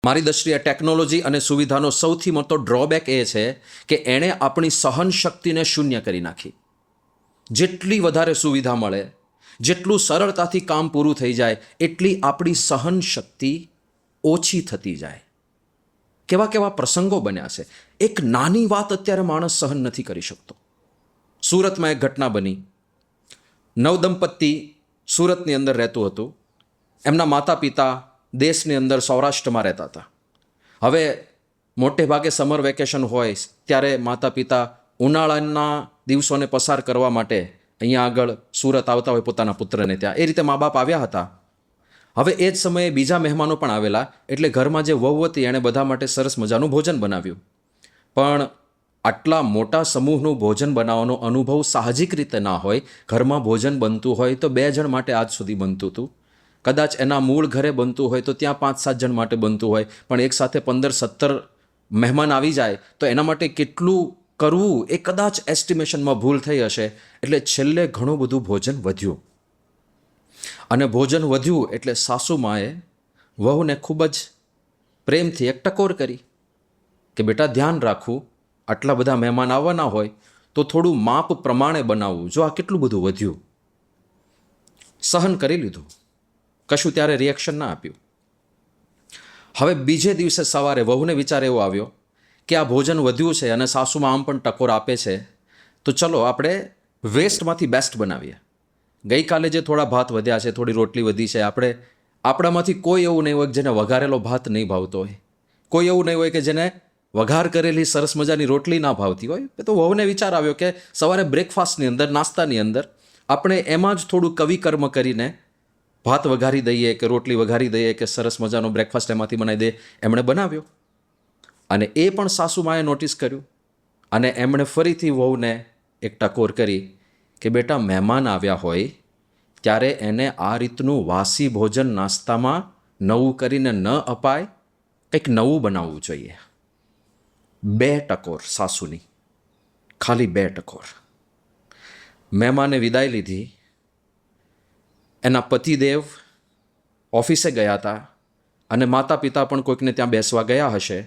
મારી દ્રષ્ટિએ ટેકનોલોજી અને સુવિધાનો સૌથી મોટો ડ્રોબેક એ છે કે એણે આપણી સહન શક્તિને શૂન્ય કરી નાખી. જેટલી વધારે સુવિધા મળે, જેટલું સરળતાથી કામ પૂરું થઈ જાય, એટલી આપણી સહન શક્તિ ઓછી થતી જાય. કેવા કેવા પ્રસંગો બન્યા છે. એક નાની વાત અત્યારે માણસ સહન નથી કરી શકતો. સુરતમાં એક ઘટના બની. નવદંપતિ સુરતની અંદર રહેતું હતું. એમના માતા પિતા દેશની અંદર સૌરાષ્ટ્રમાં રહેતા હતા. હવે મોટે ભાગે સમર વેકેશન હોય ત્યારે માતા પિતા ઉનાળાના દિવસોને પસાર કરવા માટે અહીંયા આગળ સુરત આવતા હોય પોતાના પુત્રને ત્યાં. એ રીતે મા બાપ આવ્યા હતા. હવે એ જ સમયે બીજા મહેમાનો પણ આવેલા, એટલે ઘરમાં જે વહુ હતી એણે બધા માટે સરસ મજાનું ભોજન બનાવ્યું. પણ આટલા મોટા સમૂહનું ભોજન બનાવવાનો અનુભવ સાહજિક રીતે ના હોય. ઘરમાં ભોજન બનતું હોય તો 2 જણ માટે આજ સુધી બનતું હતું. કદાચ એના મૂળ ઘરે બનતું હોય તો ત્યાં 5-7 જણ માટે બનતું હોય, પણ એક સાથે 15-17 મહેમાન આવી જાય તો એના માટે કેટલું કરવું એ કદાચ એસ્ટિમેશનમાં ભૂલ થઈ હશે. એટલે છેલ્લે ઘણું બધું ભોજન વધ્યું. અને ભોજન વધ્યું એટલે સાસુમાએ વહુને ખૂબ જ પ્રેમથી એક ટકોર કરી કે બેટા ધ્યાન રાખવું, આટલા બધા મહેમાન આવવાના હોય તો થોડું માપ પ્રમાણે બનાવવું. જો આ કેટલું બધું વધ્યું. સહન કરી લીધું, કશું ત્યારે રિએક્શન ના આપ્યું. હવે બીજે દિવસે સવારે વહુને વિચાર એવો આવ્યો કે આ ભોજન વધ્યું છે અને સાસુમાં આમ પણ ટકોર આપે છે, તો ચલો આપણે વેસ્ટમાંથી બેસ્ટ બનાવીએ. ગઈકાલે જે થોડા ભાત વધ્યા છે, થોડી રોટલી વધી છે, આપણામાંથી કોઈ એવું નહીં હોય કે જેને વઘારેલો ભાત નહીં ભાવતો હોય. કોઈ એવું નહીં હોય કે જેને વઘાર કરેલી સરસ મજાની રોટલી ના ભાવતી હોય. તો વહુને વિચાર આવ્યો કે સવારે બ્રેકફાસ્ટની અંદર, નાસ્તાની અંદર આપણે એમાં જ થોડું કવિ કર્મ કરીને ભાત વઘારી દઈએ કે રોટલી વઘારી દઈએ કે સરસ મજાનો બ્રેકફાસ્ટ એમાંથી બનાવી દઈએ. એમણે બનાવ્યો અને એ પણ સાસુમાએ નોટિસ કર્યું અને એમણે ફરીથી વહુને એક ટકોર કરી કે બેટા મહેમાન આવ્યા હોય ત્યારે એને આ રીતનું વાસી ભોજન નાસ્તામાં નવું કરીને ન અપાય, કંઈક નવું બનાવવું જોઈએ. 2 ટકોર સાસુની, ખાલી 2 ટકોર. મહેમાને વિદાય લીધી. એના પતિદેવ ઓફિસે ગયા હતા અને માતા પિતા પણ કોઈકને ત્યાં બેસવા ગયા હશે.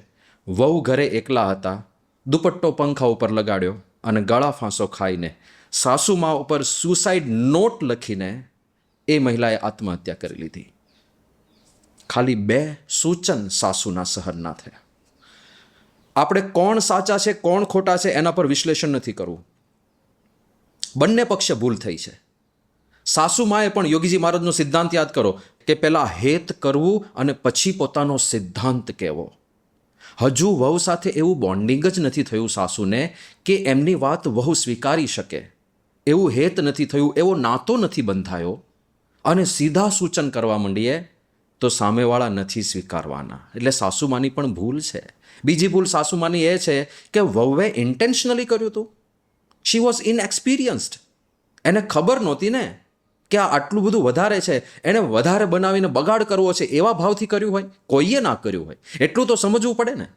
વહુ ઘરે એકલા હતા. દુપટ્ટો પંખા ઉપર લગાડ્યો અને ગળા ફાંસો ખાઈને સાસુમા ઉપર સુસાઇડ નોટ લખીને એ મહિલાએ આત્મહત્યા કરી લીધી. ખાલી 2 સૂચન સાસુના સહનના થયા. આપણે કોણ સાચા છે કોણ ખોટા છે એના પર વિશ્લેષણ નથી કરવું. બંને પક્ષે ભૂલ થઈ છે. સાસુમાએ પણ યોગીજી મહારાજનો સિદ્ધાંત યાદ કરો કે પહેલાં હેત કરવું અને પછી પોતાનો સિદ્ધાંત કહેવો. હજુ વહુ સાથે એવું બોન્ડિંગ જ નથી થયું સાસુને કે એમની વાત વહુ સ્વીકારી શકે. એવું હેત નથી થયું, એવો નાતો નથી બંધાયો અને સીધા સૂચન કરવા માંડીએ તો સામેવાળા નથી સ્વીકારવાના. એટલે સાસુમાની પણ ભૂલ છે. બીજી ભૂલ સાસુમાની એ છે કે વહુએ ઇન્ટેન્શનલી કર્યું હતું. She was inexperienced. એને ખબર નહોતી ને કે આ આટલું બધું વધારે છે. એણે વધારે બનાવીને બગાડ કરવો છે એવા ભાવથી કર્યું હોય, કોઈએ ના કર્યું હોય. એટલું તો સમજવું પડે ને.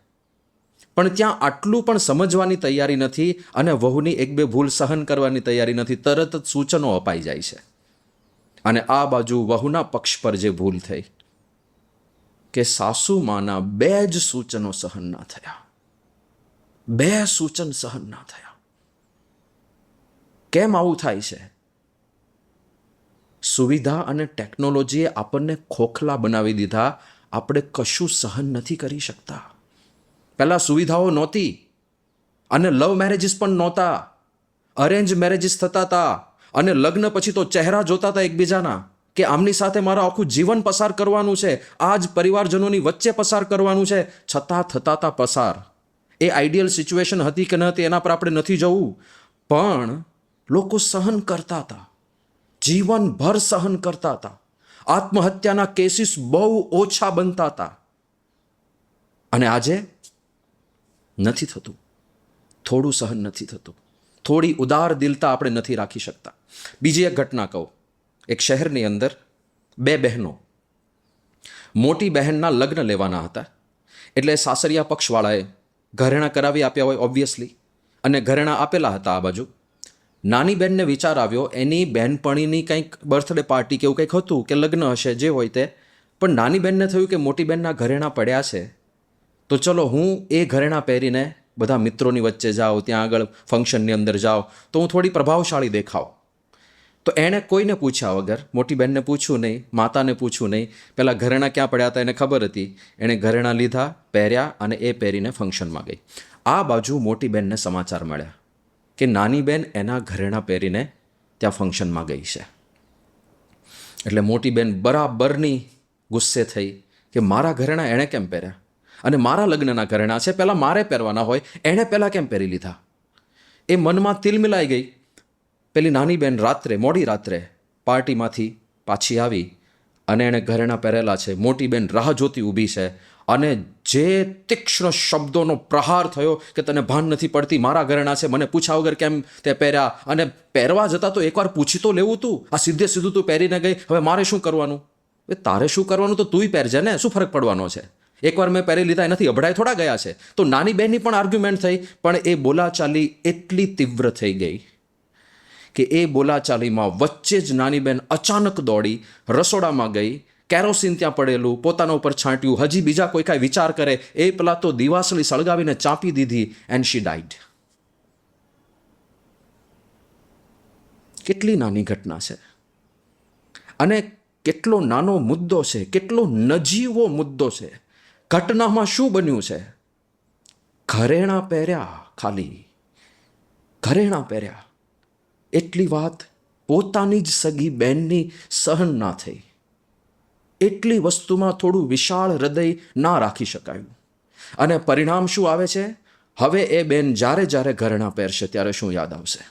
પણ ત્યાં આટલું પણ સમજવાની તૈયારી નથી અને વહુની 1-2 ભૂલ સહન કરવાની તૈયારી નથી. તરત જ સૂચનો અપાઈ જાય છે. અને આ બાજુ વહુના પક્ષ પર જે ભૂલ થઈ કે સાસુમાના 2 જ સૂચનો સહન ના થયા. 2 સૂચન સહન ના થયા. કેમ આવું થાય છે? સુવિધા અને ટેકનોલોજીએ આપણને ખોખલા બનાવી દીધા. આપણે કશું સહન નથી કરી શકતા. પહેલાં સુવિધાઓ નહોતી અને લવ મેરેજીસ પણ નહોતા. અરેન્જ મેરેજીસ થતા હતા અને લગ્ન પછી તો ચહેરા જોતા હતા એકબીજાના કે આમની સાથે મારા આખું જીવન પસાર કરવાનું છે, આ જ પરિવારજનોની વચ્ચે પસાર કરવાનું છે. છતાં થતા હતા પસાર. એ આઈડિયલ સિચ્યુએશન હતી કે ન હતી એના પર આપણે નથી જવું, પણ લોકો સહન કરતા હતા. જીવનભર સહન કરતા હતા. આત્મહત્યાના કેસીસ બહુ ઓછા બનતા હતા. અને આજે નથી થતું. થોડું સહન નથી થતું. થોડી ઉદાર દિલતા આપણે નથી રાખી શકતા. બીજી એક ઘટના કહું. એક શહેરની અંદર 2 બહેનો, મોટી બહેનના લગ્ન લેવાના હતા. એટલે સાસરિયા પક્ષવાળાએ ઘરેણાં કરાવી આપ્યા હોય ઓબ્વિયસલી, અને ઘરેણાં આપેલા હતા આ બાજુ. નાની બહેનને વિચાર આવ્યો એની બહેનપણીની કંઈક બર્થડે પાર્ટી કે એવું કંઈક હતું કે લગ્ન હશે જે હોય તે, પણ નાની બહેનને થયું કે મોટી બહેનના ઘરેણાં પડ્યા છે, તો ચલો હું એ ઘરેણાં પહેરીને બધા મિત્રોની વચ્ચે જાઉં, ત્યાં આગળ ફંક્શનની અંદર જાઉં, તો હું થોડી પ્રભાવશાળી દેખાઉં. તો એણે કોઈને પૂછ્યા વગર, મોટી બહેનને પૂછ્યું નહીં, માતાને પૂછ્યું નહીં, પહેલાં ઘરેણાં ક્યાં પડ્યા હતા એને ખબર હતી, એણે ઘરેણાં લીધા, પહેર્યા અને એ પહેરીને ફંક્શનમાં ગઈ. આ બાજુ મોટી બહેનને સમાચાર મળ્યા કે નાની બહેન એના ઘરેણાં પહેરીને ત્યાં ફંક્શનમાં ગઈ છે. એટલે મોટી બહેન બરાબરની ગુસ્સે થઈ કે મારા ઘરેણાં એણે કેમ પહેર્યા, અને મારા લગ્નના ઘરેણાં છે, પહેલાં મારે પહેરવાના હોય, એણે પહેલાં કેમ પહેરી લીધા. એ મનમાં તિલમિલાઈ ગઈ. પેલી નાની બહેન મોડી રાત્રે પાર્ટીમાંથી પાછી આવી અને એણે ઘરેણાં પહેરેલા છે. મોટી બહેન રાહ જોતી ઊભી છે અને જે તીક્ષ્ણ શબ્દોનો પ્રહાર થયો કે તને ભાન નથી પડતી, મારા ઘરેણાં છે, મને પૂછ્યા વગર કેમ તે પહેર્યા, અને પહેરવા જતાં તો એકવાર પૂછી તો લેવું તું, આ સીધે સીધું તું પહેરીને ગઈ, હવે મારે શું કરવાનું? એ તારે શું કરવાનું તો તુંય પહેરજે ને, શું ફરક પડવાનો છે? એકવાર મેં પહેરી લીધા એનાથી અભડાય થોડા ગયા છે. તો નાની બહેનની પણ આર્ગ્યુમેન્ટ થઈ, પણ એ બોલાચાલી એટલી તીવ્ર થઈ ગઈ કે એ બોલાચાલીમાં વચ્ચે જ નાની બહેન અચાનક દોડી રસોડામાં ગઈ, કેરોસીન ત્યાં પડેલું પોતાના ઉપર છાંટ્યું, હજી બીજા કોઈ કાંઈ વિચાર કરે એ પેલા તો દિવાસળી સળગાવીને ચાંપી દીધી, એન્ડ શી ડાઈડ. કેટલી નાની ઘટના છે અને કેટલો નાનો મુદ્દો છે, કેટલો નજીવો મુદ્દો છે. ઘટનામાં શું બન્યું છે? ઘરેણાં પહેર્યા, ખાલી ઘરેણાં પહેર્યા. એટલી વાત પોતાની જ સગી બહેનની સહન ના થઈ. એટલી વસ્તુમાં થોડું વિશાળ હૃદય ના રાખી શકાયું. અને પરિણામ શું આવે છે? હવે એ બેન જ્યારે જ્યારે ઘરેણાં પહેરશે ત્યારે શું યાદ આવશે?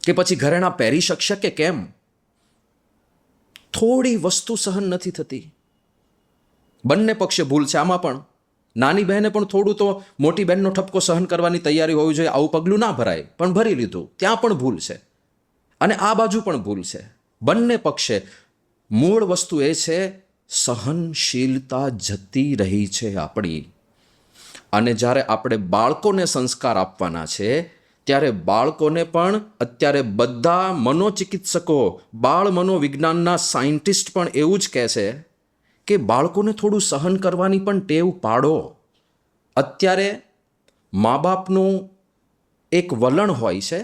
કે પછી ઘરેણાં પહેરી શકશે કે કેમ? થોડી વસ્તુ સહન નથી થતી. બંને પક્ષે ભૂલ છે આમાં પણ. નાની બહેને પણ થોડું તો મોટી બહેનનો ઠપકો સહન કરવાની તૈયારી હોવી જોઈએ. આવું પગલું ના ભરાય, પણ ભરી લીધું. ત્યાં પણ ભૂલ છે અને આ બાજુ પણ ભૂલ છે. બંને પક્ષે મૂળ વસ્તુ એ છે, સહનશીલતા જતી રહી છે આપણી. અને જ્યારે આપણે બાળકોને સંસ્કાર આપવાના છે ત્યારે બાળકોને પણ અત્યારે બધા મનોચિકિત્સકો, બાળ મનોવિજ્ઞાનના સાયન્ટિસ્ટ પણ એવું જ કહે છે કે બાળકોને થોડું સહન કરવાની પણ ટેવ પાડો. અત્યારે મા બાપનું એક વલણ હોય છે,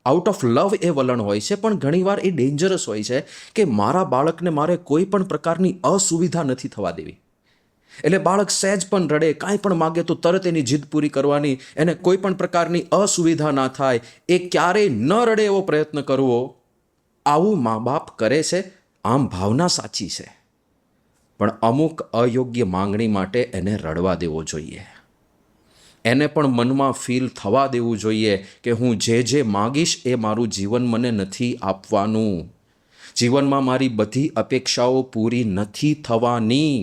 આઉટ ઓફ લવ એ વલણ હોય છે, પણ ઘણીવાર એ ડેન્જરસ હોય છે કે મારા બાળકને મારે કોઈ પણ પ્રકારની અસુવિધા નથી થવા દેવી. એટલે બાળક સહેજ પણ રડે, કાંઈ પણ માગે તો તરત એની જીદ પૂરી કરવાની, એને કોઈ પણ પ્રકારની અસુવિધા ના થાય, એ ક્યારેય ન રડે એવો પ્રયત્ન કરવો. આવું મા બાપ કરે છે. આમ ભાવના સાચી છે, પણ અમુક અયોગ્ય માંગણી માટે એને રડવા દેવો જોઈએ. એને પણ મનમાં ફીલ થવા દેવું જોઈએ કે હું જે માગીશ એ મારું જીવન મને નથી આપવાનું. જીવનમાં મારી બધી અપેક્ષાઓ પૂરી નથી થવાની.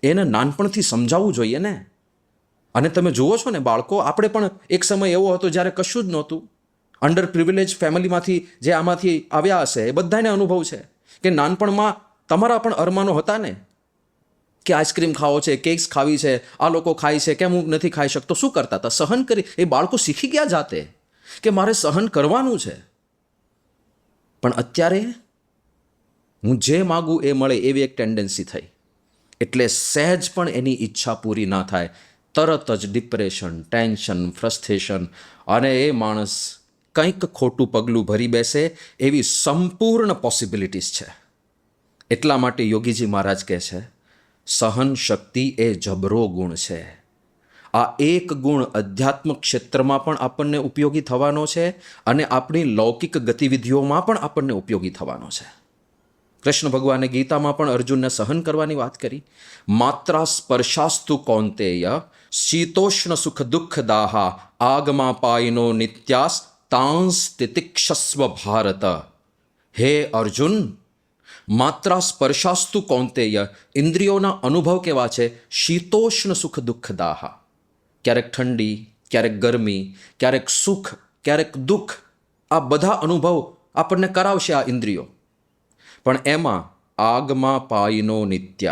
એને નાનપણથી સમજાવવું જોઈએ ને. અને તમે જુઓ છો ને બાળકો, આપણે પણ એક સમય એવો હતો જ્યારે કશું જ નહોતું. અંડર પ્રિવિલેજ ફેમિલીમાંથી જે આમાંથી આવ્યા હશે એ બધાને અનુભવ છે કે નાનપણમાં તમારા પણ અરમાનો હતા ને કે આઈસ્ક્રીમ ખાવો છે, કેક્સ ખાવી છે, આ લોકો ખાય છે, કેમ હું નથી ખાઈ શકતો? શું કરતા હતા? સહન કરી. એ બાળકો શીખી ગયા જાતે કે મારે સહન કરવાનું છે. પણ અત્યારે હું જે માગું એ મળે એવી એક ટેન્ડન્સી થઈ. એટલે સહેજ પણ એની ઈચ્છા પૂરી ના થાય, તરત જ ડિપ્રેશન, ટેન્શન, ફ્રસ્ટ્રેશન, અને એ માણસ કંઈક ખોટું પગલું ભરી બેસે એવી સંપૂર્ણ પોસિબિલિટીઝ છે. એટલા માટે યોગીજી મહારાજ કહે છે, સહન શક્તિ એ જબરો ગુણ છે. આ એક ગુણ અધ્યાત્મ ક્ષેત્રમાં પણ આપણને ઉપયોગી થવાનો છે અને આપણી લૌકિક ગતિવિધિઓમાં પણ આપણને ઉપયોગી થવાનો છે. કૃષ્ણ ભગવાને ગીતામાં પણ અર્જુનને સહન કરવાની વાત કરી. માત્રા સ્પર્શાસ્તુ કૌંતેય શીતોષ્ણ સુખ દુઃખ દાહા આગમા પાયનો નિત્યાસ તાંસ તિતિક્ષસ્વ ભારત. હે અર્જુન, માત્રા સ્પર્શાસ્તુ કૌંતેય, ઇન્દ્રિયોના અનુભવ કેવા છે? શીતોષ્ણ સુખ દુઃખ દાહા. ક્યારેક ઠંડી, ક્યારેક ગરમી, ક્યારેક સુખ, ક્યારેક દુઃખ. આ બધા અનુભવ આપણને કરાવશે આ ઇન્દ્રિયો. પણ એમાં આગમાં પાયનો નિત્યા